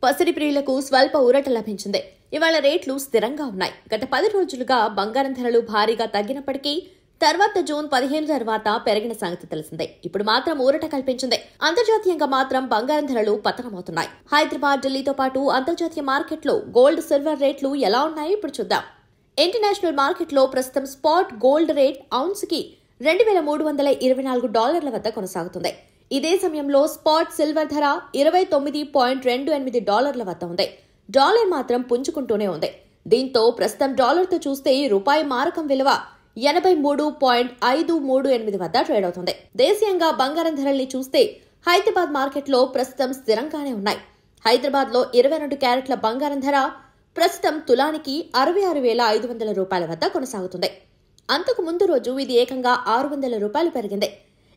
పసిడి ప్రియులకు స్వల్ప ఊరట లభించింది. ఇవాళ రేట్లు స్థిరంగా ఉన్నాయి. గత 10 రోజులుగా బంగారం ధరలు భారీగా తగ్గినప్పటికీ తర్వాత జూన్ 15 తర్వాత పెరిగిన సంగతి తెలిసిందే. ఇప్పుడు మాత్రం ఊరట కల్పించింది. అంతర్జాతీయంగా మాత్రం బంగారం ధరలు పతనమవుతున్నాయి. హైదరాబాద్, ఢిల్లీతో పాటు అంతర్జాతీయ మార్కెట్లో గోల్డ్, సిల్వర్ రేట్లు ఎలా ఉన్నాయో ఇప్పుడు చూద్దాం. ఇంటర్నేషనల్ మార్కెట్లో ప్రస్తుతం స్పాట్ గోల్డ్ రేట్ ఔన్స్ కి $2,324 వద్ద కొనసాగుతుంది. ఇదే సమయంలో స్పాట్ సిల్వర్ ధర $29.28 వద్ద ఉంది. డాలర్ మాత్రం పుంజుకుంటూనే ఉంది. దీంతో ప్రస్తుతం డాలర్తో చూస్తే రూపాయి మారకం విలువ 83.538 వద్ద ట్రేడ్ అవుతుంది. దేశీయంగా బంగారం ధరల్ని చూస్తే హైదరాబాద్ మార్కెట్లో ప్రస్తుతం స్థిరంగానే ఉన్నాయి. హైదరాబాద్ లో 22 క్యారెట్ల బంగారం ధర ప్రస్తుతం తులానికి $66,500 వద్ద కొనసాగుతుంది. అంతకు ముందు రోజు ఇది ఏకంగా $600 పెరిగింది.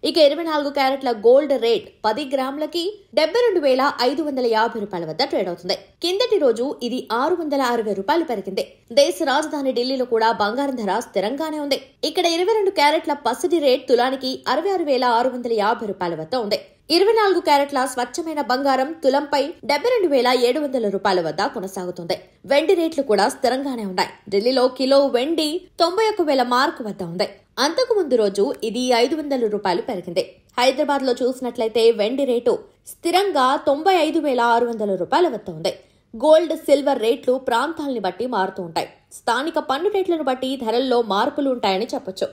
ఇక 24 క్యారెట్ల గోల్డ్ రేట్ 10 గ్రాములకి $72,550 వద్ద ట్రేడ్ అవుతుంది. కిందటి రోజు ఇది $660 పెరిగింది. దేశ రాజధాని ఢిల్లీలో కూడా బంగారం ధర స్థిరంగానే ఉంది. ఇక్కడ 22 క్యారెట్ల పసిడి రేట్ తులానికి $66,650 వద్ద ఉంది. 24 క్యారెట్ల స్వచ్ఛమైన బంగారం తులంపై $72,700 వద్ద కొనసాగుతుంది. వెండి రేట్లు కూడా స్థిరంగానే ఉన్నాయి. ఢిల్లీలో కిలో వెండి 91,000 మార్కు వద్ద ఉంది. అంతకు ముందు రోజు ఇది $500 పెరిగింది. హైదరాబాద్ లో చూసినట్లయితే వెండి రేటు స్థిరంగా $95,600 వద్ద ఉంది. గోల్డ్, సిల్వర్ రేట్లు ప్రాంతాలని బట్టి మారుతూ ఉంటాయి. స్థానిక పన్ను రేట్లను బట్టి ధరల్లో మార్పులు ఉంటాయని చెప్పొచ్చు.